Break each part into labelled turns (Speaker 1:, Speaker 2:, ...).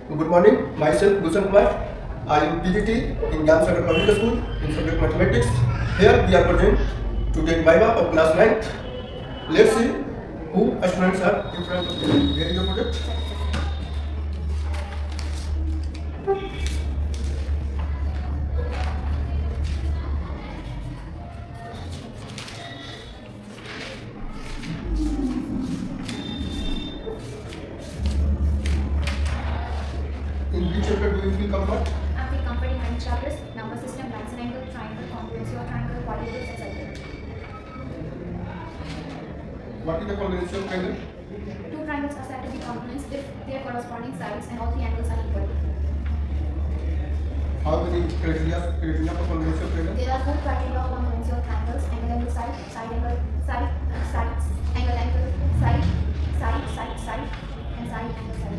Speaker 1: Good morning, myself Bhushan Kumar. I am PGT in Gyan Sagar Public School in subject mathematics. Here we are present to take Viva of class 9th. Let's see who students are in front of me. Where is your project? In which chapter do you feel comfort?
Speaker 2: I feel comfort in many chapters: number system, lines and angle, triangle, congruency of triangle, quadrilaterals, etc.
Speaker 1: What is the congruency of triangle?
Speaker 2: Two triangles are said to be congruent if their corresponding sides and all three angles are equal.
Speaker 1: How many criteria for congruency of triangle?
Speaker 2: There are four criteria of congruency of triangles: angle, angle, side, side, angle, side, sides, angle, angle, side, side, side, side, and side, angle, side.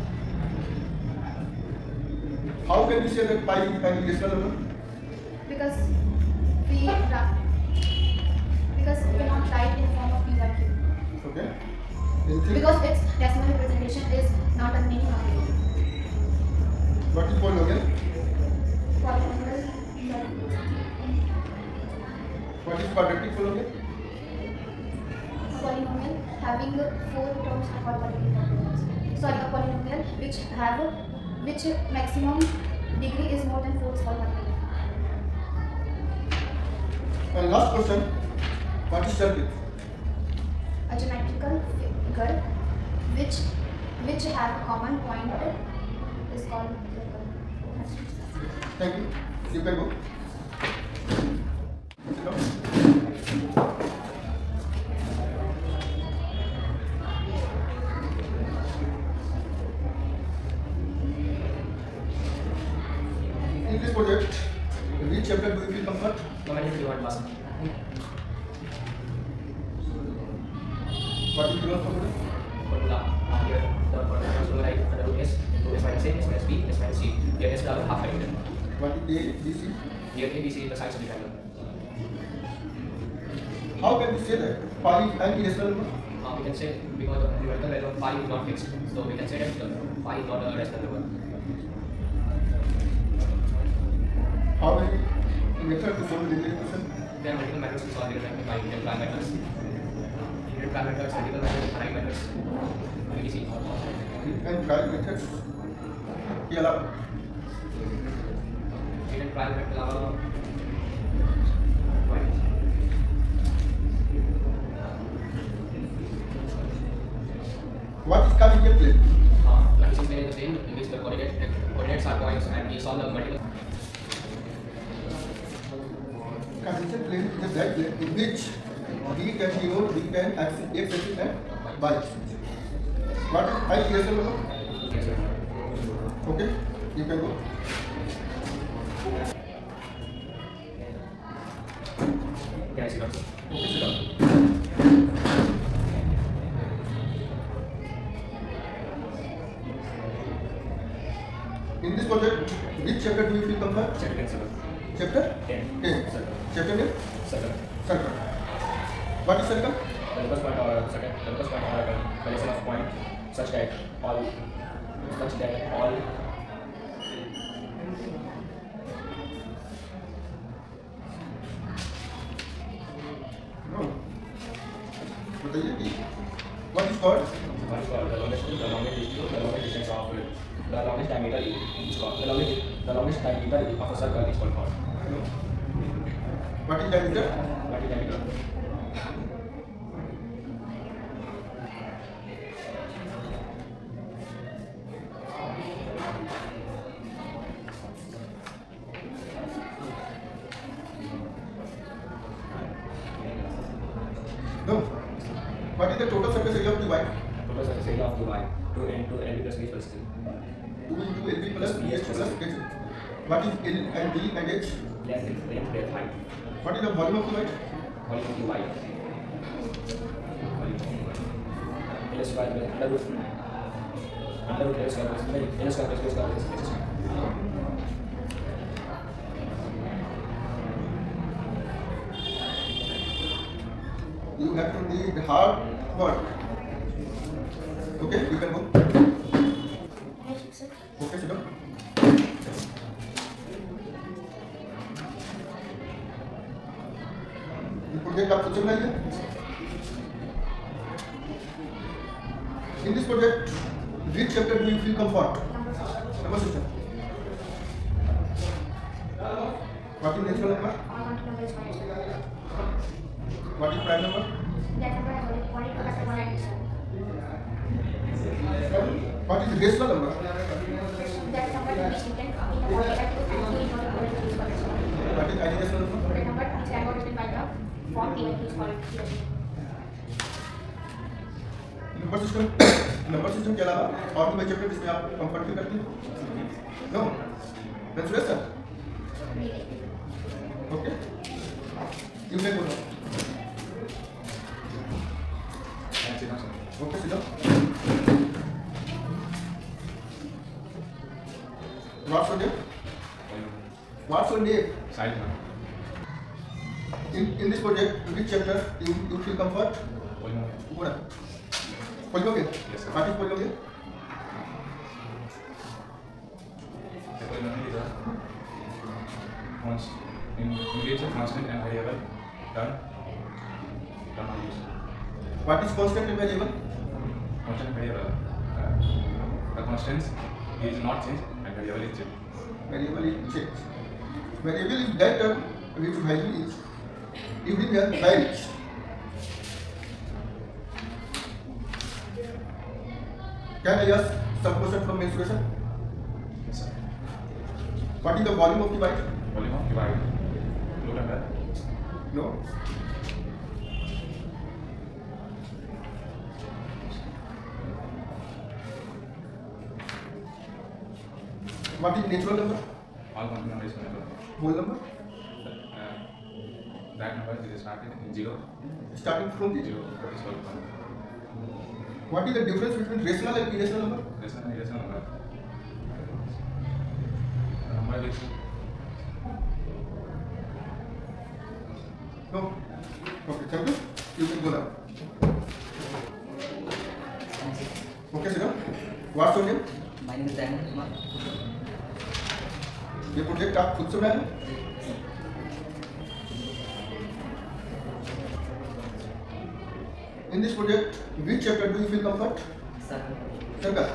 Speaker 1: How can we say that pi is an irrational number?
Speaker 2: Because we cannot write in form of p by q.
Speaker 1: Okay. Anything?
Speaker 2: Because its decimal representation is not a meaning of it.
Speaker 1: What is polynomial?
Speaker 2: Polynomial.
Speaker 1: What is quadratic polynomial?
Speaker 2: A polynomial having four terms are called polynomial. Sorry, a polynomial which maximum degree is more than 4 is called polynomial.
Speaker 1: And last question, what is circle?
Speaker 2: A geometrical figure which have a common point is called circle.
Speaker 1: Thank you. You can go. Sit down. In this project, which chapter do you feel comfort?
Speaker 3: Geometry word mask.
Speaker 1: What is your formula?
Speaker 3: Formula. Here the formula is like under root s into s minus a, s minus b, s minus c. Here s double half diameter.
Speaker 1: What is A, B, C?
Speaker 3: Here a, b, c the sides of the triangle.
Speaker 1: How can we say that pi is an irrational number?
Speaker 3: We can say because the numerical value of pi is not fixed, so we can say that pi is not a rational number.
Speaker 1: How many methods to solve the linear equation?
Speaker 3: There are multiple methods to solve linear pi. We can try methods. Linear pi methods, radical methods, Hanai methods, etc.
Speaker 1: And trial methods के अलावा
Speaker 3: Linear pi method के अलावा
Speaker 1: what is cartesian plane?
Speaker 3: Cartesian plane is the plane in which the coordinates are points, and we solve the multiple.
Speaker 1: Cartesian plane is a flat plane in which we can denote we can axis x axis and y axis. What is pi irrational number?
Speaker 3: Yes, sir.
Speaker 1: Okay, you can go.
Speaker 3: Can I sit down?
Speaker 1: Okay, sit down. In this project, which chapter do you feel comfort?
Speaker 3: Chapter 10,
Speaker 1: Chapter
Speaker 3: 10.
Speaker 1: 10.
Speaker 3: Circle.
Speaker 1: Chapter name?
Speaker 3: Circle.
Speaker 1: Circle. What is circle?
Speaker 3: The first point or second, the first point or a collection of points such that all
Speaker 1: No. बताइए कि what is called?
Speaker 3: one is called the longest distance of the longest diameter is called the longest diameter of a circle is called chord.
Speaker 1: What is diameter?
Speaker 3: What is diameter?
Speaker 1: No. What is the total surface area of the y?
Speaker 3: Total surface area of the y to LB plus h plus c.
Speaker 1: 2 into LB plus BH plus H. What is L and D and H?
Speaker 3: Length, breadth, height.
Speaker 1: What is the volume of the y?
Speaker 3: Volume of the y. L square plus under root L square plus L square plus L square plus H square.
Speaker 1: You have to need hard work. Okay, you can go.
Speaker 2: Yes, sir.
Speaker 1: Okay, sit down. ये project आप खुद से बनाइए. In this project, which chapter do you feel comfort? Number system. What is natural number?
Speaker 2: Number is correct.
Speaker 1: What is prime number?
Speaker 2: That number I wanted to factor 1 and 2.
Speaker 1: What is rational number?
Speaker 2: That number which you can in the formula to do in order to use correct.
Speaker 1: What is irrational number?
Speaker 2: The number which I got written by the form given is correct.
Speaker 1: Number system के अलावा और भी chapter जिसमें आप comfort feel करते हैं? No. Mensuration. Okay. You may go now. Okay, sit down. What's your name? What's your name?
Speaker 3: Side one.
Speaker 1: In this project, which chapter you feel comfort? What? Polynomial?
Speaker 3: Yes, sir.
Speaker 1: What is polynomial?
Speaker 3: The polynomial is a in which a constant and variable term are used.
Speaker 1: What is constant and variable?
Speaker 3: Constant and variable. The constants is not changed and variable is changed.
Speaker 1: Variable is changed. Variable is that term which value is everywhere varies. Can I ask some question from mensuration?
Speaker 3: Yes, sir.
Speaker 1: What is the volume of the bite?
Speaker 3: Volume of divide. Look at that.
Speaker 1: No. What is natural number?
Speaker 3: All continuous numbers number.
Speaker 1: Whole number?
Speaker 3: That number is started in 0.
Speaker 1: Starting from the
Speaker 3: 0. That is whole number.
Speaker 1: What is the difference between rational and irrational number?
Speaker 3: Rational and irrational number. The number which
Speaker 1: No. Okay, thank you. You can go now. Okay, sit down. What's your name?
Speaker 4: My name is Diamond Kumar.
Speaker 1: ये project आप खुद से बनाए हैं? In this project, which chapter do you feel comfort?
Speaker 4: Circle.
Speaker 1: Circle.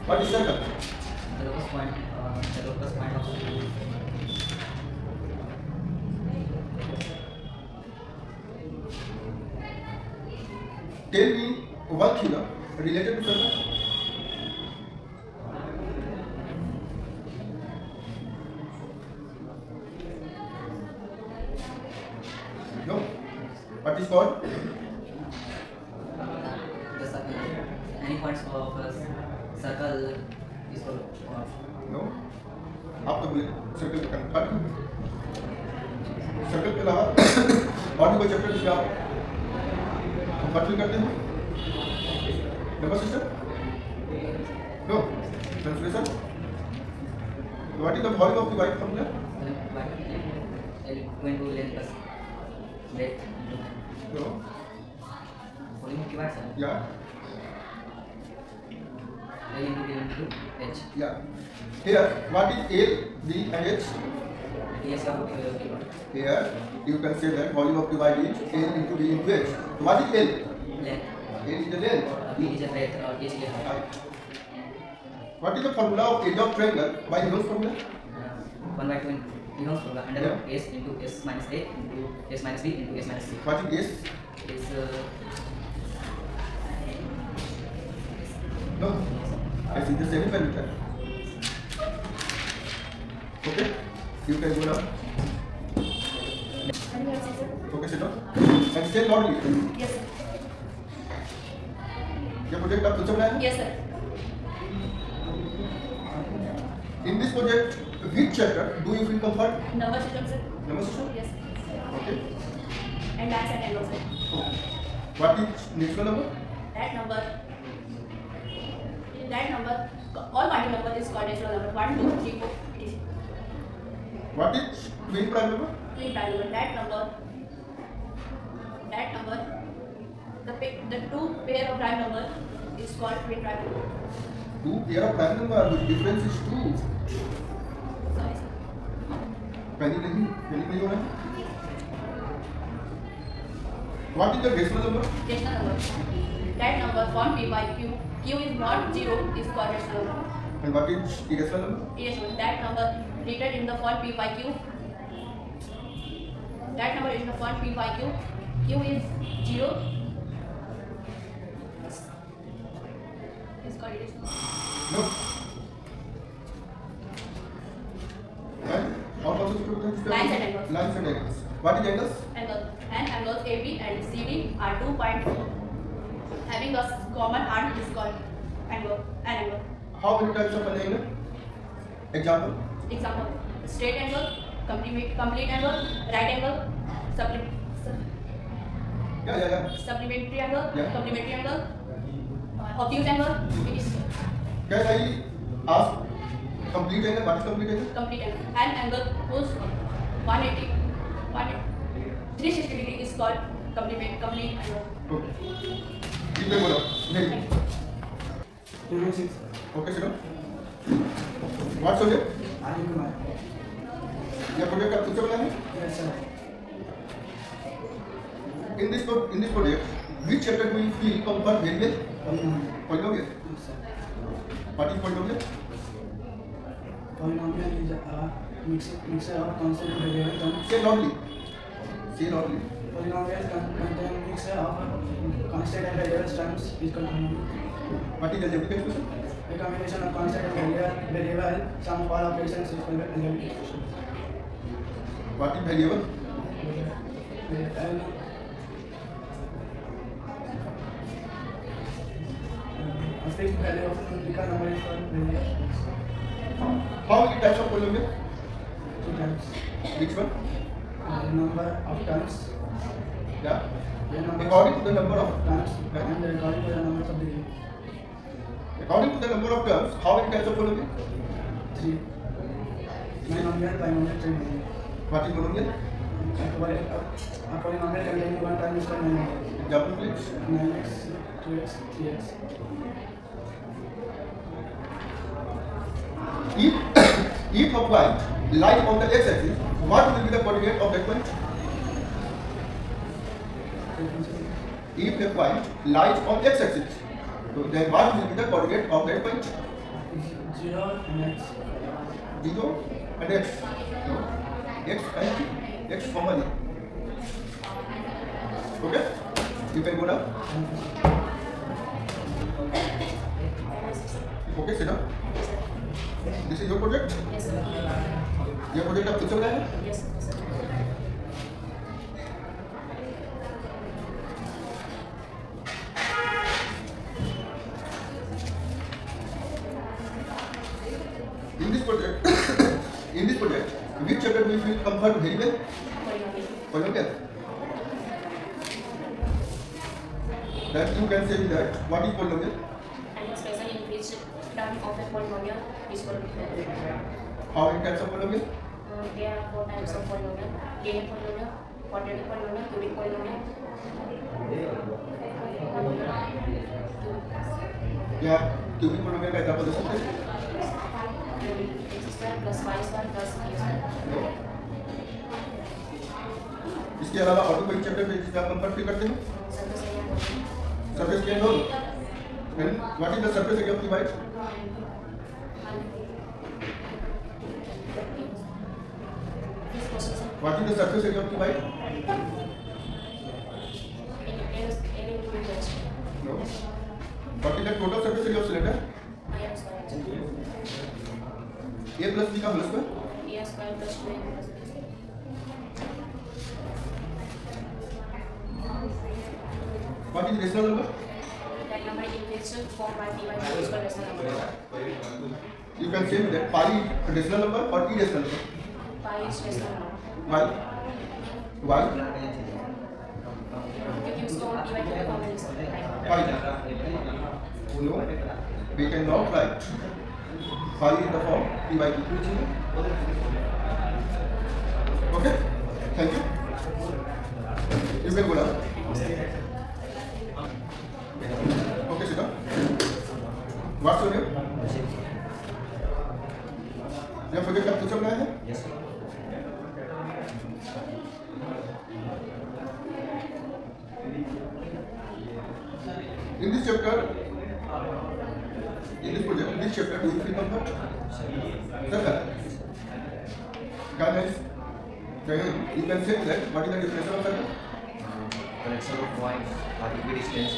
Speaker 1: What is circle?
Speaker 4: The locus point of
Speaker 1: Tell me one thing related to circle. No. What is called?
Speaker 4: the circle. Any points of a circle is called
Speaker 1: No. आप तो बोले circle का comfort. Circle के अलावा और भी कोई chapter जिसमें आप कंफर्ट फील करते हैं? Number system? No. Mensuration? What is the volume of the white formula?
Speaker 4: going to length plus breadth.
Speaker 1: No.
Speaker 4: Volume of the parts are
Speaker 1: Yeah.
Speaker 4: L into D into H.
Speaker 1: Yeah. Here, what is L, D, and H?
Speaker 4: Yes, of
Speaker 1: Here, you can say that volume of the white is L into D into H. What is L?
Speaker 4: length.
Speaker 1: L is the length.
Speaker 4: B is a breadth or H is a height.
Speaker 1: What is the formula of area of triangle by Reynolds formula?
Speaker 4: 1 by 2 Reynolds formula under
Speaker 1: Yeah.
Speaker 4: S into S minus A into S minus B into S minus C.
Speaker 1: What is S?
Speaker 4: It's
Speaker 1: No. S is the semi perimeter. Okay. You can go now. Okay, sit down. And stay loudly.
Speaker 2: Yes, sir.
Speaker 1: ये project आप खुद से बनाया है?
Speaker 2: Yes, sir.
Speaker 1: In this project, which chapter do you feel comfort?
Speaker 2: Number system, sir.
Speaker 1: Number system?
Speaker 2: Yes.
Speaker 1: Okay.
Speaker 2: And that's an angle, sir.
Speaker 1: What is natural number?
Speaker 2: That number, all quantum number is called natural number. 1, 2, 3, 4, it is
Speaker 1: What is twin prime number?
Speaker 2: twin prime number. That number, the two pair of prime number is called twin prime number.
Speaker 1: Two pair of prime number whose difference is 2.
Speaker 2: Sorry.
Speaker 1: पहली नहीं होना. What is the decimal number?
Speaker 2: Decimal number. That number formed P by Q. Q is not 0 is called decimal number.
Speaker 1: And what is irrational number?
Speaker 2: Irrational. That number written in the form P by Q. That number is in the form P by Q. Q is 0. Is called irrational.
Speaker 1: No. And how also
Speaker 2: Lines and angles.
Speaker 1: Lines and angles. What is angles?
Speaker 2: Angles AB and CD are 2 points having a common arm is called angle. An angle.
Speaker 1: How many types of an angle? Example.
Speaker 2: Example: straight angle, complete angle, right angle,
Speaker 1: Yeah.
Speaker 2: supplementary angle,
Speaker 1: Yeah.
Speaker 2: complementary angle, obtuse angle. It is
Speaker 1: Can I ask complete angle? What is complete angle?
Speaker 2: complete angle. An angle whose 360 degree is called complete angle.
Speaker 1: Okay. ठीक है बोलो. नहीं. Okay, sit down. What subject? यह project आप खुद से बनाए हैं? In this project, which chapter do you feel comfort very well? Polynomial. What is polynomial?
Speaker 5: Polynomial is a mixture of constant variable terms.
Speaker 1: Say loudly. Say loudly.
Speaker 5: Polynomial contain mixture of constant and variable terms is called polynomial.
Speaker 1: What is algebraic expression?
Speaker 5: A combination of constant and variable sum of all operations is called algebraic expression.
Speaker 1: What is variable?
Speaker 5: A fixed value of numerical number is called variable.
Speaker 1: How many types of polynomial?
Speaker 5: 2 times.
Speaker 1: Which one?
Speaker 5: Number of terms.
Speaker 1: Yeah.
Speaker 5: The number
Speaker 1: According to the number of
Speaker 5: terms and according to the numbers of degree.
Speaker 1: according to the number of terms, how many types of polynomial?
Speaker 5: 3. Binomial, trinomial.
Speaker 1: What is monomial?
Speaker 5: A polynomial containing one term is called monomial.
Speaker 1: Example please.
Speaker 5: 9x, 2x, 3x.
Speaker 1: If a point lies on the x-axis, what will be the coordinate of that point? If a point lies on x-axis, so then what will be the coordinate of that point?
Speaker 5: 0 and x.
Speaker 1: 0 and x. So, x and x comma 0. Okay? You can go now. Okay, sit down. This is your project?
Speaker 2: Yes, sir.
Speaker 1: ये project आप खुद से बनाया है?
Speaker 2: Yes, sir.
Speaker 1: In this project, which chapter do you feel comfort very well? Polynomial. Then you can say that what is polynomial?
Speaker 2: An expression in which term of a polynomial is called
Speaker 1: How many types of polynomial?
Speaker 2: there are 4 types of polynomial: linear polynomial, quadratic polynomial, cubic polynomial.
Speaker 1: या cubic polynomial का example दे सकते हैं?
Speaker 2: X square plus y square plus b square.
Speaker 1: इसके अलावा और कोई chapter पे जिसमें आप कंफर्ट फील करते हैं?
Speaker 2: Surface area polynomial.
Speaker 1: सरफेस के node. And what is the surface area of the white?
Speaker 2: This question, sir.
Speaker 1: What is the surface area of the white?
Speaker 2: Any meters.
Speaker 1: No. What is the total surface area of cylinder?
Speaker 2: I am square.
Speaker 1: A plus B का whole square.
Speaker 2: A square plus 2a plus b square.
Speaker 1: What is rational number?
Speaker 2: That number in which form by p by q is called rational number.
Speaker 1: You can say that pi is rational number or irrational number.
Speaker 2: Pi is rational number.
Speaker 1: Why? Why?
Speaker 2: क्योंकि उसको p by q का form मिल सकता है.
Speaker 1: Pi. No. We cannot write pi in the form p by q. Okay? Thank you. You can go now. Okay, sit down. What's your name? यह project आप चल रहा है?
Speaker 3: Yes.
Speaker 1: In this chapter, in this project, in this chapter, do you feel comfort? Sir, guys, you can say that what is the definition of circle?
Speaker 3: Connection of points are equidistant.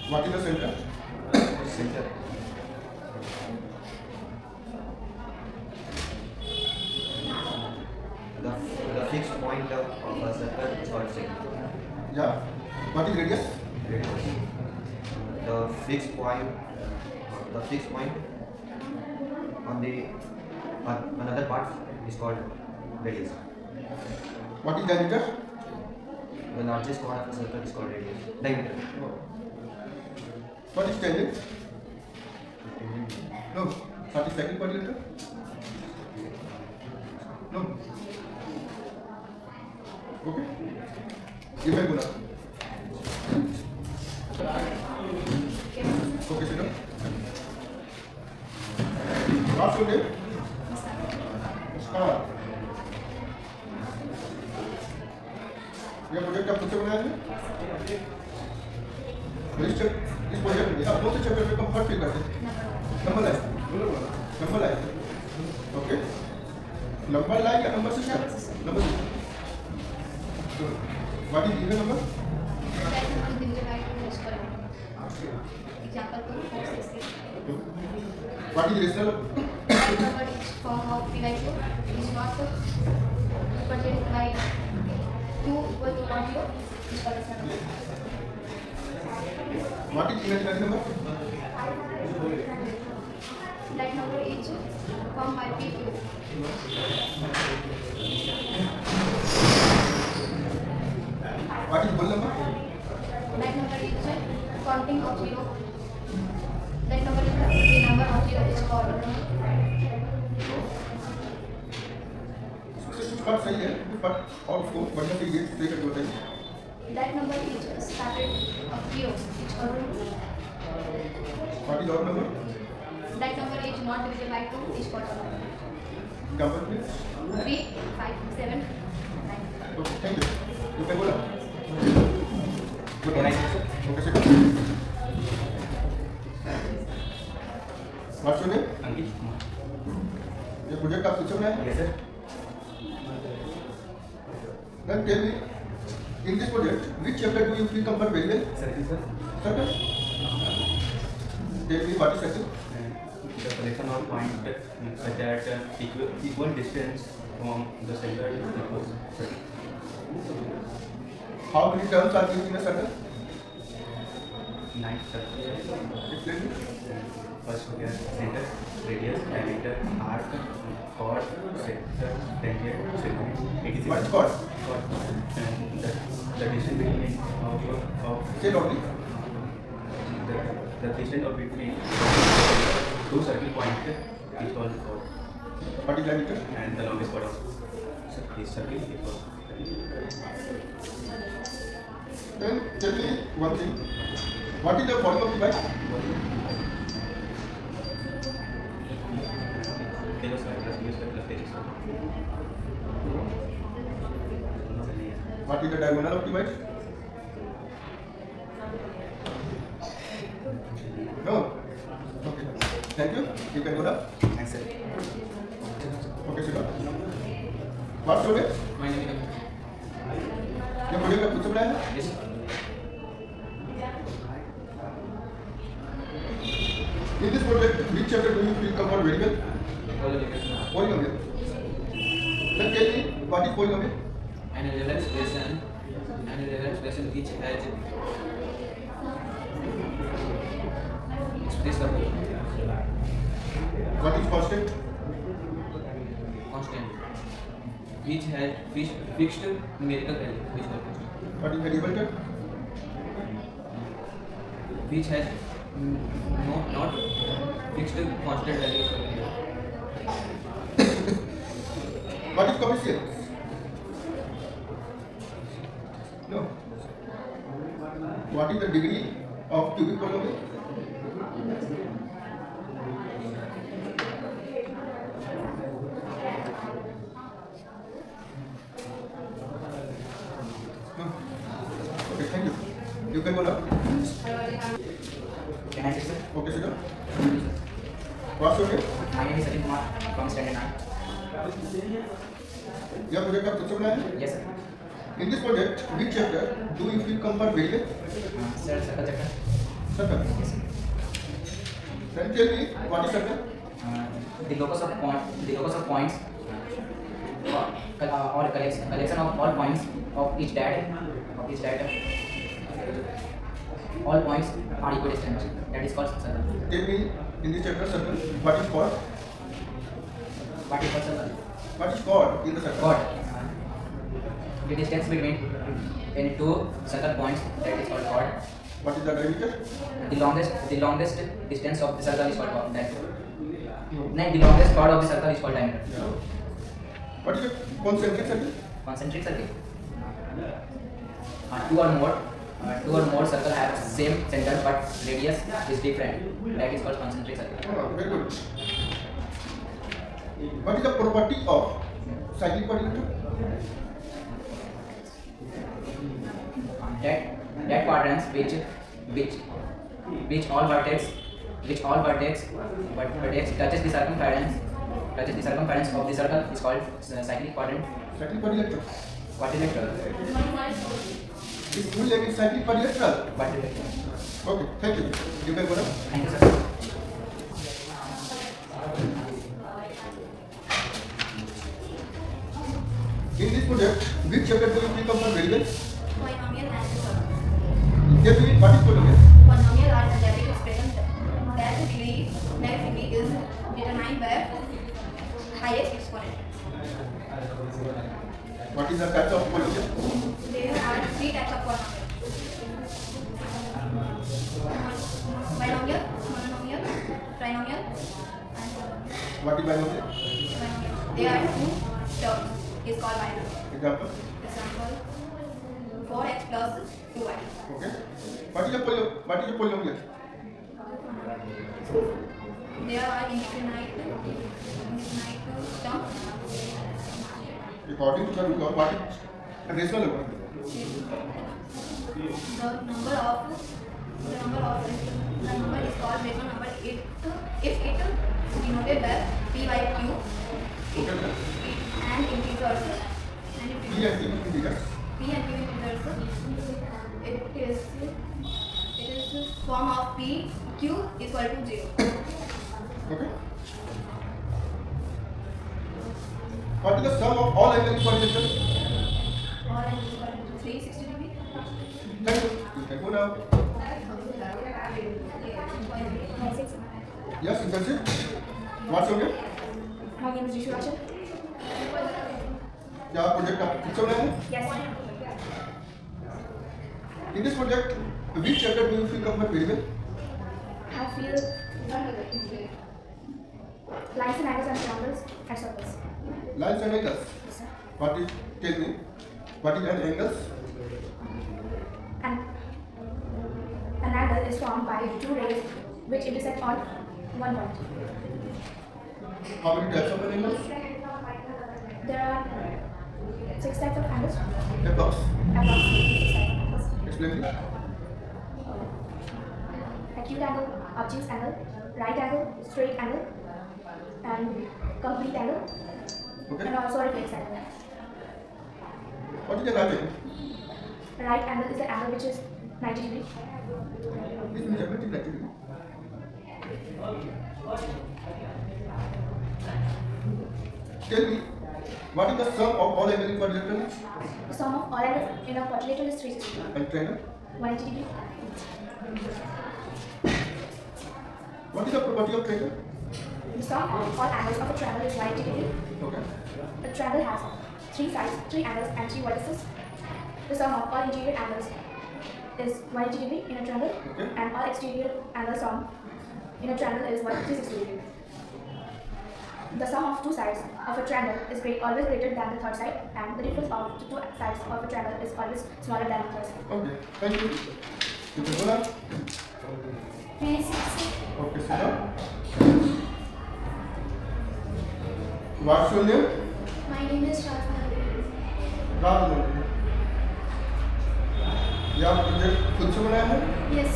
Speaker 1: What is the center?
Speaker 3: Center. The fixed point of a circle is called center.
Speaker 1: Yeah. What is radius?
Speaker 3: The fixed point on the another part is called radius.
Speaker 1: What is diameter?
Speaker 3: The largest part of a circle is called radius. Diameter.
Speaker 1: What is tangent? No. What is second quadrilateral? No. Okay. You can go now. Okay, sit down. What's your name? Muskan. यह project आप खुद से बनाया है? इस project में आप कौन से चैप्टर में कंफर्ट फील करते हैं? Number line okay number line या number system? Number system what is given number? What is rational?
Speaker 2: Form of P/2 is not represented by 2 equal to 1 0 is called as number.
Speaker 1: What is imaginary number?
Speaker 2: That number is formed by P2.
Speaker 1: What is whole number?
Speaker 2: That number is counting of 0. That number is the number of 0 is called.
Speaker 1: कुछ बात सही है पर और उसको बढ़िया से ये प्ले करके बताइए.
Speaker 2: That number is started of 0 is called.
Speaker 1: What is odd number?
Speaker 2: That number is not divided by 2 is called.
Speaker 1: Number please.
Speaker 2: 3, 5, 7, 9.
Speaker 1: Okay thank you. You can go now. Good night. Okay sit. What's your name?
Speaker 3: Ankit Kumar.
Speaker 1: ये project आप खुद से बनाया है?
Speaker 3: Yes, sir.
Speaker 1: Then tell me, in this project, which chapter do you feel comfort very well?
Speaker 3: Circle, sir.
Speaker 1: Circle. Tell me what is circle?
Speaker 3: The collection of points such that equal distance from the center is equal circle.
Speaker 1: How many terms are given in a circle?
Speaker 3: 9 circles.
Speaker 1: Explain me.
Speaker 3: First we have center, radius, diameter, arc, chord, sector, tangent, segment. It is
Speaker 1: What is chord?
Speaker 3: chord. And the distance between of
Speaker 1: Say loudly.
Speaker 3: the distance of between two circle points is called chord.
Speaker 1: What is diameter?
Speaker 3: And the longest chord of this circle is called.
Speaker 1: Then tell me one thing. What is the volume of the bike?
Speaker 3: Taylor square plus U square plus Taylor square.
Speaker 1: What is the diagonal of the bike? No. Okay. Thank you. You can go now.
Speaker 3: Thanks, sir.
Speaker 1: Okay, sit down. What's your name?
Speaker 3: My name is
Speaker 1: ये project आप खुद से बनाया है?
Speaker 3: Yes.
Speaker 1: In this project, which chapter do you feel comfort very well? Polynomial. Then tell me, what is polynomial?
Speaker 6: An irregular expression which has express the
Speaker 1: What is constant?
Speaker 6: constant which has fixed numerical value which is constant.
Speaker 1: What is variable term?
Speaker 6: Which has not fixed constant value.
Speaker 1: What is coefficient? No. What is the degree of cubic polynomial? No. Okay, thank you. You can go now.
Speaker 4: Can I sit, sir?
Speaker 1: Okay, sit down. What's your name?
Speaker 4: My name is Sachin Kumar from Standard 9.
Speaker 1: Your project of Chichona.
Speaker 4: Yes, sir.
Speaker 1: In this project, which chapter do you feel comfort very well?
Speaker 4: Sir, circle chapter.
Speaker 1: Circle.
Speaker 4: Yes, sir.
Speaker 1: Then tell me what is circle?
Speaker 4: The locus of points or collection of all points of each data. All points are equidistant. That is called circle.
Speaker 1: Tell me in this chapter circle what is chord?
Speaker 4: What is called circle?
Speaker 1: What is chord in the circle?
Speaker 4: Chord. The distance between any two circle points, that is called chord.
Speaker 1: What is the diameter?
Speaker 4: The longest distance of the circle is called chord. The longest chord of the circle is called diameter.
Speaker 1: What is a concentric circle?
Speaker 4: Concentric circle. Two or more circle have same center but radius is different. That is called concentric circle.
Speaker 1: Oh, very good. What is the property of cyclic quadrilateral?
Speaker 4: That quadrants which all vertex touches the circumference of the circle is called cyclic quadrant.
Speaker 1: Cyclic quadrilateral.
Speaker 4: Quadrilateral.
Speaker 1: Its full name is cyclic quadrilateral.
Speaker 4: Quadrilateral.
Speaker 1: Okay, thank you. You can go now.
Speaker 4: Thank you, sir.
Speaker 1: In this project, which chapter do you feel comfort very well?
Speaker 2: Polynomial and circle.
Speaker 1: Tell me what is polynomial?
Speaker 2: Polynomial are algebraic expressions that degree is determined by highest exponent.
Speaker 1: What is the types of polynomial?
Speaker 2: There are three types of polynomial. Binomial, monomial, trinomial, and
Speaker 1: What is binomial?
Speaker 2: binomial. There are two terms. Is called binomial.
Speaker 1: Example.
Speaker 2: Example: 4x plus 2y.
Speaker 1: Okay. What is a polynomial?
Speaker 2: There are infinite terms.
Speaker 1: According to the rule of what is a rational number?
Speaker 2: The number is called rational number if it denoted by p by q
Speaker 1: Okay.
Speaker 2: and integers
Speaker 1: P and Q integers.
Speaker 2: p and q integers. It is form of p q equal to 0.
Speaker 1: Okay. What is the sum of all angles quadrilateral?
Speaker 2: Or n equal to 360 degree.
Speaker 1: Thank you. You can go now. Yes, you can sit. What's your name?
Speaker 2: My name is Rishu Rachel.
Speaker 1: क्या project आप किससे बनाए हैं?
Speaker 2: Yes.
Speaker 1: In this project, which chapter do you feel comfort very well?
Speaker 2: I feel lines and angles and triangles and circles.
Speaker 1: Lines and angles.
Speaker 2: Yes, sir.
Speaker 1: What is? Tell me. What is an angles?
Speaker 2: And an angle is formed by two rays which intersect on one point.
Speaker 1: How many types of angles?
Speaker 2: There are 6 types of angles.
Speaker 1: Approx.
Speaker 2: Approximately 6 types of angles.
Speaker 1: Explain me.
Speaker 2: Acute angle, obtuse angle, right angle, straight angle, and complete angle,
Speaker 1: Okay.
Speaker 2: and also reflex angle.
Speaker 1: What is the right angle?
Speaker 2: Right angle is the angle which is 90 degree.
Speaker 1: This means everything 90 degree. Tell me, what is the sum of all angles in quadrilateral
Speaker 2: The sum of all angles in a quadrilateral is 360 degree.
Speaker 1: and triangle?
Speaker 2: 180 degree.
Speaker 1: What is the property of triangle?
Speaker 2: The sum of all angles of a triangle is 180 degree.
Speaker 1: Okay.
Speaker 2: A triangle has 3 sides, 3 angles, and 3 vertices. The sum of all interior angles is 180 degree in a triangle,
Speaker 1: Okay.
Speaker 2: and all exterior angle sum in a triangle is 360 degree. The sum of two sides of a triangle is always greater than the third side, and the difference of the two sides of a triangle is always smaller than the third side.
Speaker 1: Okay. Thank you. You can go now.
Speaker 2: May I sit?
Speaker 1: Okay, sit down. What's your name?
Speaker 2: My name is Shazna.
Speaker 1: राज ये आप project खुद से बनाया है?
Speaker 2: Yes.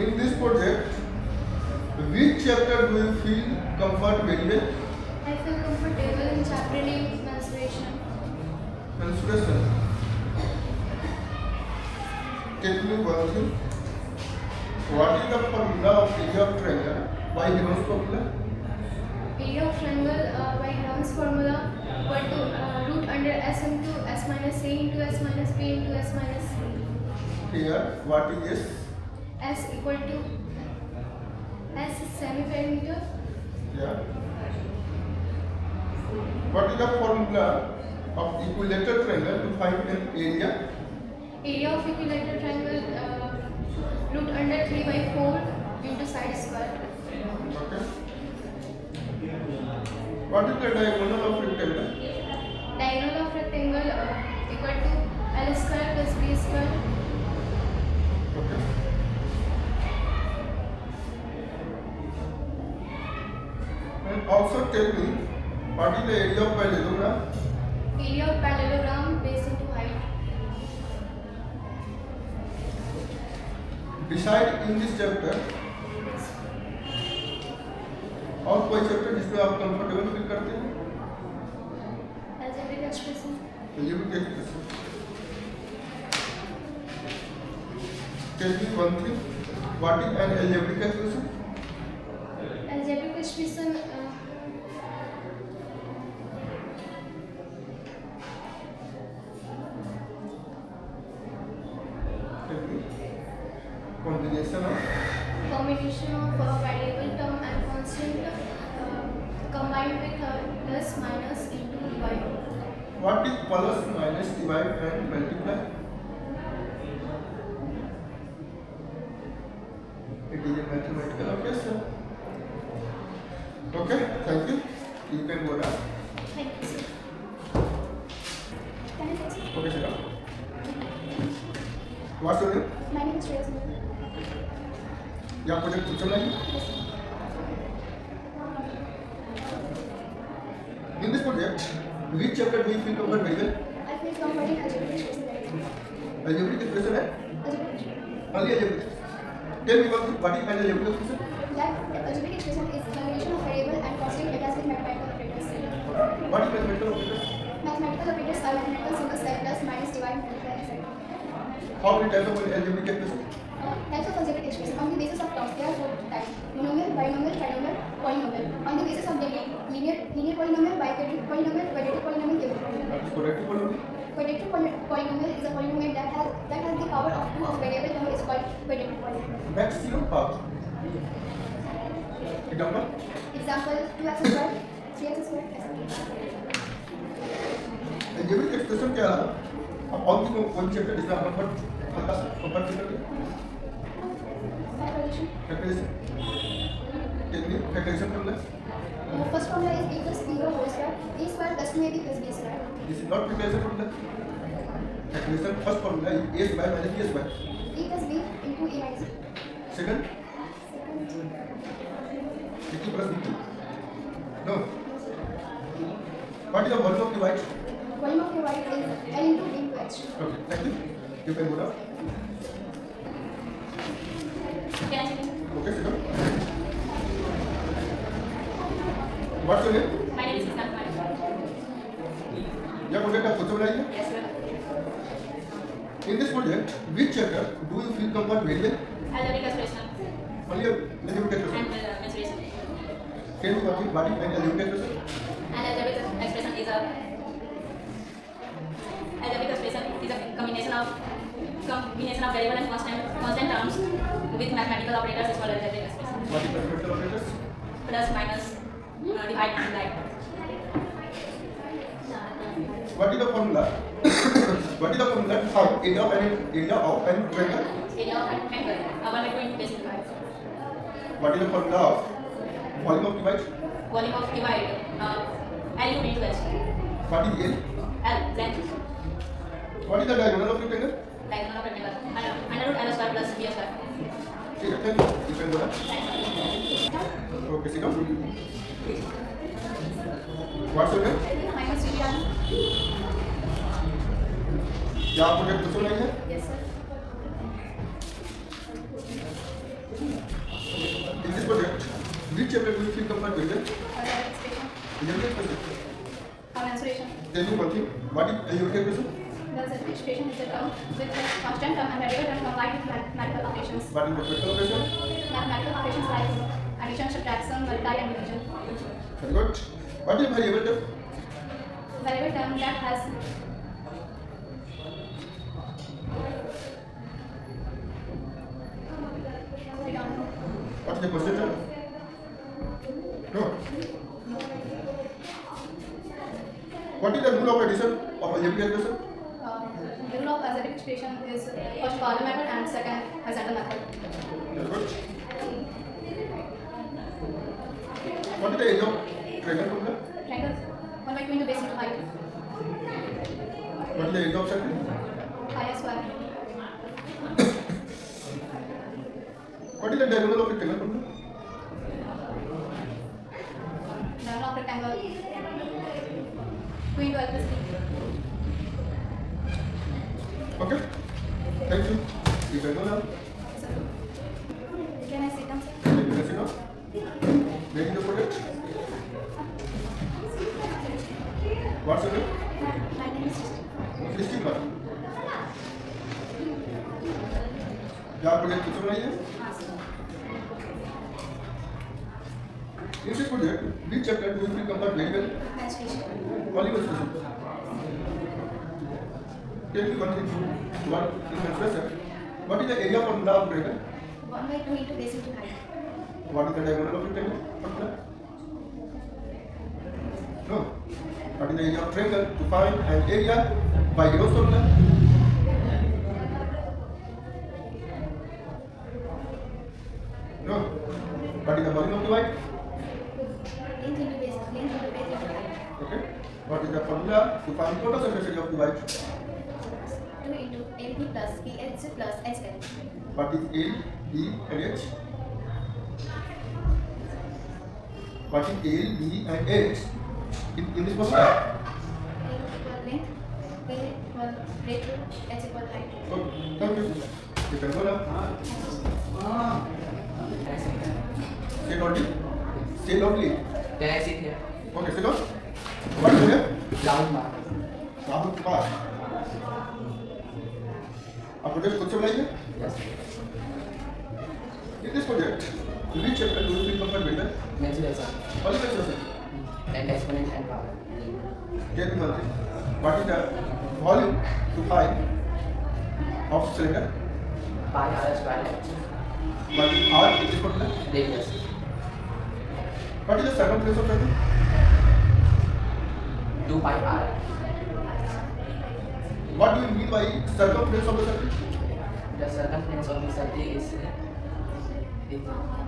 Speaker 1: In this project, which chapter do you feel comfort very well?
Speaker 2: I feel comfortable in chapter name menstruation.
Speaker 1: Menstruation. Tell me one thing. What is the formula of area of triangle? By Heron's formula?
Speaker 2: Area of triangle by Heron's formula equal to root under s into s minus a into s minus b into s minus c.
Speaker 1: Here, what is S?
Speaker 2: S equal to s is semi-perimeter.
Speaker 1: Yeah. What is the formula of equilateral triangle to find an area?
Speaker 2: Area of equilateral triangle root under 3 by 4 into side square.
Speaker 1: Okay. What is the diagonal of rectangle?
Speaker 2: Diagonal of rectangle equal to L square plus B square.
Speaker 1: Okay. And also tell me, what is the area of parallelogram?
Speaker 2: Area of parallelogram base into height.
Speaker 1: Beside in this chapter, और कोई chapter जिसमें आप comfortable feel करते हैं?
Speaker 2: Algebraic expression.
Speaker 1: Algebraic expression. Tell me one thing. What is an algebraic expression?
Speaker 2: Algebraic expression
Speaker 1: Tell me. Combination of
Speaker 2: variable term and constant combined with plus minus into divide.
Speaker 1: what is plus, minus, divide and multiply? It is a mathematical operation. Okay, thank you. You can go down.
Speaker 2: Thank you, sir. Can I sit?
Speaker 1: Okay, sit down. What's your name?
Speaker 2: My name is Shreya.
Speaker 1: या project खुद चलाइए. In this project, which chapter do you feel comfort very well?
Speaker 2: I feel comfort in algebraic expression.
Speaker 1: Algebraic expression है?
Speaker 2: Algebraic expression.
Speaker 1: Only algebraic. Tell me one thing. What is an algebraic expression?
Speaker 2: That algebraic expression is combination of variable and constant data with mathematical operators.
Speaker 1: What is mathematical operators?
Speaker 2: Mathematical operators are mathematical symbols like plus, minus, divide, multiply, etc.
Speaker 1: How many types of algebraic expression?
Speaker 2: Types of algebraic expression on the basis of terms. There are 4 types: monomial, binomial, trinomial, polynomial. On the basis of their name, linear polynomial, biquadratic polynomial, quadratic polynomial, cubic polynomial.
Speaker 1: That is quadratic polynomial.
Speaker 2: Quadratic polynomial is a polynomial that has the power of 2 of variable term is called quadratic polynomial.
Speaker 1: Maximum power. Example?
Speaker 2: Example: 2x squared, 3x squared, etc.
Speaker 1: algebraic expression क्या है? अब और भी कोई chapter जिसमें आप comfort हल्का सा कंफर्ट फील करते हैं?
Speaker 2: Factorization.
Speaker 1: Factorisation. Technique factorisation formula.
Speaker 2: First formula is a plus b whole square, a square plus 2ab plus b square.
Speaker 1: This is not factorization formula. Factorization first formula is a square minus b square.
Speaker 2: A plus b into a minus b.
Speaker 1: Second,
Speaker 2: Second,
Speaker 1: b2 plus b2. No. What is the volume of the white?
Speaker 2: volume of your white is L into b into h.
Speaker 1: Okay, thank you. You can go down.
Speaker 2: Can I sit?
Speaker 1: Okay, sit down. What's your name?
Speaker 2: My name is Muskan Kumar.
Speaker 1: यह project आप खुद से बनाइए.
Speaker 2: Yes, sir.
Speaker 1: In this project, which chapter do you feel comfort very well?
Speaker 2: Algebraic expression
Speaker 1: Only algebraic expression.
Speaker 2: and mensuration.
Speaker 1: Can you complete what is an algebraic expression?
Speaker 2: An algebraic expression is a combination of variable and constant terms with mathematical operators is called algebraic expression.
Speaker 1: What is mathematical operators?
Speaker 2: Plus, minus, divide, and multiply.
Speaker 1: What is the formula? What is the formula to find area of an triangle?
Speaker 2: Area of an triangle. 1/2 into base into height.
Speaker 1: What is the formula of volume of the white?
Speaker 2: Volume of divide. L into b into h.
Speaker 1: What is L?
Speaker 7: L, length.
Speaker 1: What is the diagonal of rectangle?
Speaker 7: Diagonal of rectangle. Under root L square plus B square.
Speaker 1: ठीक है, thank you. You can go now. Okay, sit down. What's your name?
Speaker 2: My name is Vivian.
Speaker 1: क्या आपको कोई question नहीं है?
Speaker 2: Yes, sir.
Speaker 1: In this project, which chapter do you feel comfort with?
Speaker 2: Expression.
Speaker 1: General question.
Speaker 2: Mensuration.
Speaker 1: Tell me one thing. What is algebraic question?
Speaker 2: The expression is a term with a constant term and variable term combined with mathematical operations.
Speaker 1: What is mathematical question?
Speaker 2: Mathematical operations like addition, subtraction, multiply, and division.
Speaker 1: Very good. What is variable term?
Speaker 2: Variable term that has we don't know.
Speaker 1: What is the question term? No. What is the rule of addition of algebraic question?
Speaker 2: The rule of algebraic expression is first column method and second horizontal method.
Speaker 1: Very good. What is the area of triangle formula?
Speaker 2: Triangles 1 by 2 into base into height.
Speaker 1: What is the area of circle?
Speaker 2: Pi square.
Speaker 1: What is the diagonal of rectangle formula?
Speaker 2: Diagonal of rectangle 2 into L plus 3.
Speaker 1: Okay. Thank you. You can go now.
Speaker 2: Can I sit down, sir?
Speaker 1: You can sit down. Making the project. What's your name?
Speaker 2: My name is Srishti.
Speaker 1: Srishti Kumar. क्या project कुछ बनाइए? In this project, which chapter do you feel comfort very well?
Speaker 2: Mensuration.
Speaker 1: Only one question. Tell me one thing. What is mensuration? What is the area formula of triangle?
Speaker 2: 1 by 2 into base into height.
Speaker 1: What is the diagonal of rectangle formula? No. What is the area of triangle to find an area by Gauss formula? No. What is the volume of the white?
Speaker 2: Length into base into height.
Speaker 1: Okay. What is the formula to find total surface area of the white?
Speaker 2: 2 into LP plus PH plus HL.
Speaker 1: What is A, B, and H? What is A, B, and H in this formula?
Speaker 2: A equal length, B equal breadth, H equal height.
Speaker 1: Okay. Thank you. You can go now. Say loudly. Say loudly.
Speaker 4: Can I sit here?
Speaker 1: Okay, sit down. What is your name?
Speaker 4: Rahul Kumar.
Speaker 1: Rahul Kumar. आप project खुद से बनाइए?
Speaker 4: Yes.
Speaker 1: In this project, which chapter do you feel comfort with?
Speaker 4: Mensuration.
Speaker 1: Only mensuration.
Speaker 4: And exponent and power.
Speaker 1: Tell me one thing. What is the volume to find of cylinder?
Speaker 4: Pi r square
Speaker 1: What is R in this formula?
Speaker 4: radius.
Speaker 1: What is the circumference of circle?
Speaker 4: 2 pi r.
Speaker 1: What do you mean by circumference of the circle?
Speaker 4: The circumference of the circle is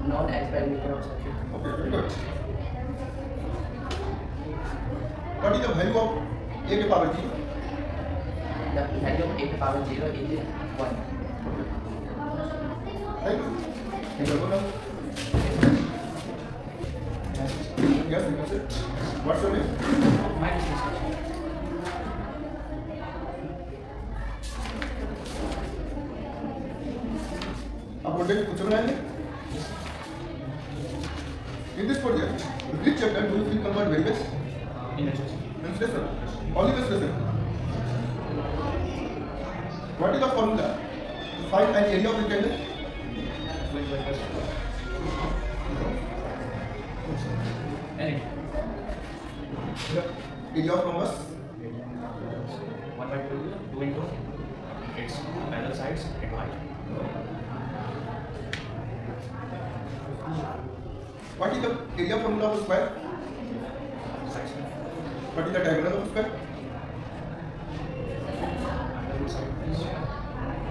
Speaker 4: known as perimeter of circle.
Speaker 1: Okay, very good. What is the value of a to power 0?
Speaker 4: The value of a to the power 0 is 1.
Speaker 1: Thank you. You can go now. Yes, you can say. What's your name?
Speaker 4: My name is
Speaker 1: आप project कुछ बनाएंगे? In this project, which chapter do you feel comfort very best? Mensuration. Only mensuration. What is the formula to find an area of rectangle? Area of rhombus.
Speaker 3: 1 by 2 into its parallel sides and height.
Speaker 1: What is the area formula of a square? What is the diagonal of a square?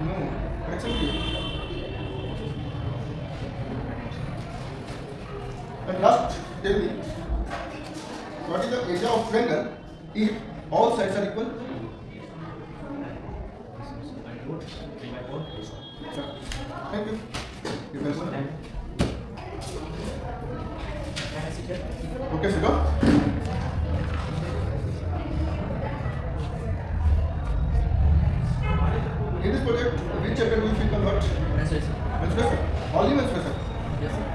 Speaker 1: No, exactly. And last, tell me, what is the area of triangle if all sides are equal. Thank you. You can go now. Okay, sit down. In this project, which chapter do you feel convert?
Speaker 4: Menstruation.
Speaker 1: Menstruation. Only menstruation.
Speaker 4: Yes, sir.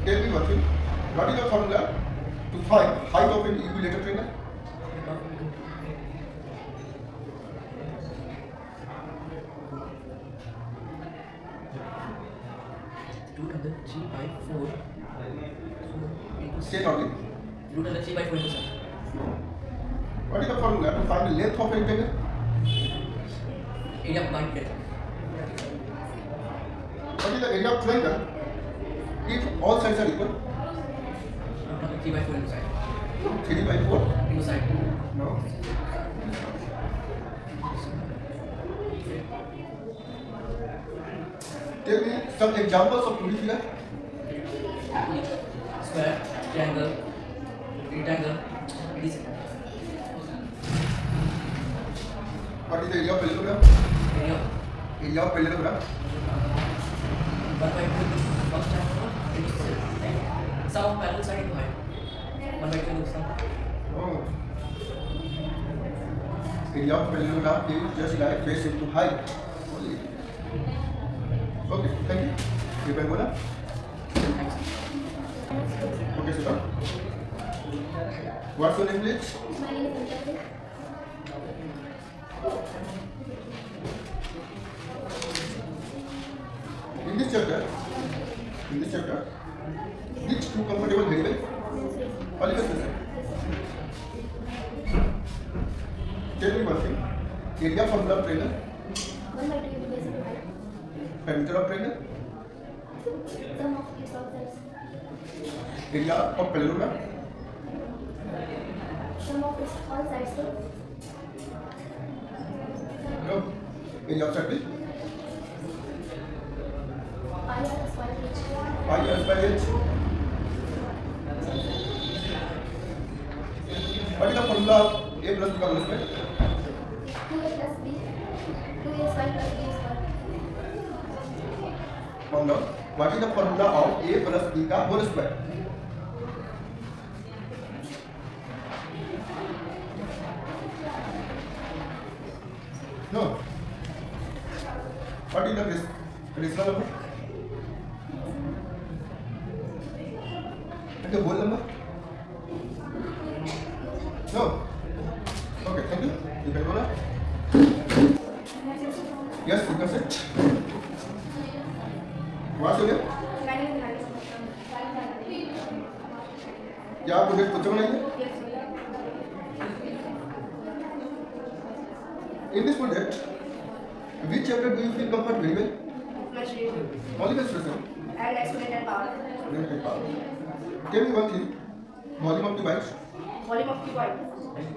Speaker 1: Tell me one thing. What is the formula to find height of an equilateral triangle? Say only.
Speaker 4: Root under 3 by 4 into 7.
Speaker 1: What is the formula to find the length of a rectangle?
Speaker 4: Area of line breadth.
Speaker 1: What is the area of triangle if all sides are equal?
Speaker 4: Root under 3 by 4 into side.
Speaker 1: 3 by 4?
Speaker 4: Into side.
Speaker 1: No. Tell me some examples of 2D figure.
Speaker 4: Square, triangle, rectangle, DC.
Speaker 1: What is the area of parallelogram?
Speaker 4: Area
Speaker 1: Area of parallelogram.
Speaker 4: 1 by 2 into 6. Sum of parallel side into height. 1 by 2 into sum.
Speaker 1: Oh. Area of parallelogram is just like face into height. Only. Okay, thank you. You can go now.
Speaker 4: Thanks.
Speaker 1: Okay, sit down. What's your name, please?
Speaker 2: My name is Anjali.
Speaker 1: In this chapter, which two comfortable variable? Only menstruation. Tell me one thing. Area formula of triangle,
Speaker 2: 1 by 2 into base into height.
Speaker 1: perimeter of triangle,
Speaker 2: Sum of its all sides.
Speaker 1: area of parallelogram,
Speaker 2: Sum of its all sides.
Speaker 1: no, area of circle,
Speaker 2: Pi r square h.
Speaker 1: pi r by h. What is the formula of a plus b का whole square?
Speaker 2: 2a plus b. 2a square plus b square.
Speaker 1: Calm down. What is the formula of a plus b का whole square? No. What is the rational number? And the whole number? No. Okay, thank you. You can go now. Yes, you can sit. What's your name?
Speaker 2: My name is Nani.
Speaker 1: क्या आप project बच्चों बनाएंगे? In this project, which chapter do you feel comfort very well?
Speaker 2: Menstruation.
Speaker 1: Only menstruation.
Speaker 2: And exponential power.
Speaker 1: Tell me one thing. Volume of the white.
Speaker 2: Volume of cuboid.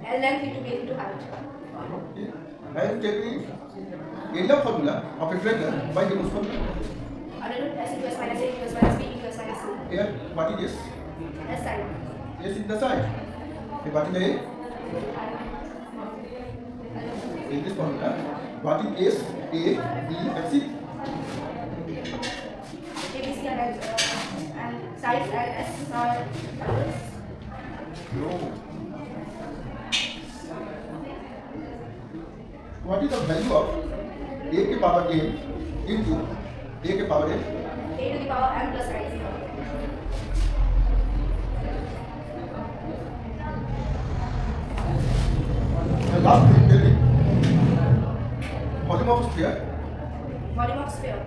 Speaker 2: L length into base into height.
Speaker 1: Okay. And tell me area formula of a triangle by Newton's formula.
Speaker 2: Under root s into s minus a into s minus b into s minus c.
Speaker 1: Here, what is this?
Speaker 2: S side.
Speaker 1: Yes, in the side. Okay, what is the A? In this formula, what is S, A, B, and C?
Speaker 2: A, B, C and sides and s are
Speaker 1: No. What is the value of A के power n into A के power n?
Speaker 2: a to the power m plus i.
Speaker 1: The last thing, tell me. Volume of sphere.
Speaker 2: Volume of sphere.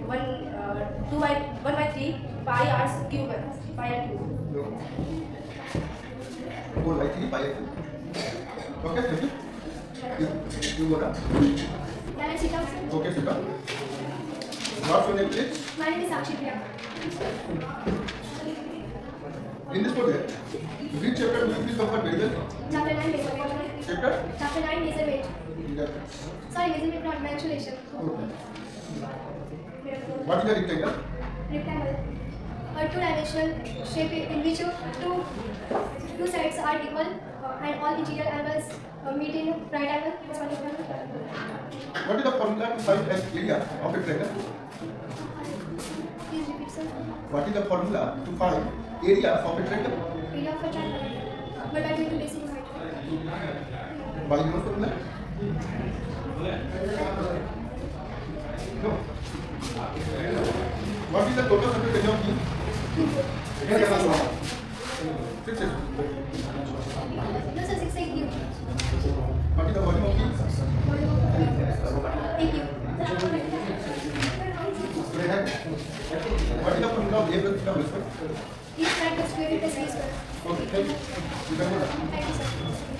Speaker 2: 1 by 3 pi r cube. Pi r cube.
Speaker 1: No. 4 by 3 pi r. Okay, thank you. You go now.
Speaker 2: Can I sit down?
Speaker 1: Okay, sit down. What's your name, please?
Speaker 2: My name is Sakshi Priya.
Speaker 1: In this project, which chapter do you feel comfort very well?
Speaker 2: Chapter 9 measurement.
Speaker 1: Chapter?
Speaker 2: Chapter 9 measurement.
Speaker 1: Yeah.
Speaker 2: Sorry, measurement not mensuration.
Speaker 1: Okay. What is the rectangle?
Speaker 2: Rectangle. a two-dimensional shape in which two sides are equal and all interior angles meet in right angle. This one is
Speaker 1: What is the formula to find an area of a triangle?
Speaker 2: Please repeat, sir.
Speaker 1: What is the formula to find area of a triangle?
Speaker 2: Area of a triangle. But by doing the basic height.
Speaker 1: By your formula? No. What is the total surface area of the? 6 is.
Speaker 2: No, sir, 6 8 cube.
Speaker 1: What is the volume of the?
Speaker 2: Volume of 8 cube.
Speaker 1: What is the formula of A plus beta plus 1?
Speaker 2: Each side plus square root plus b square.
Speaker 1: Okay, thank you. You can go now.
Speaker 2: Thank you, sir.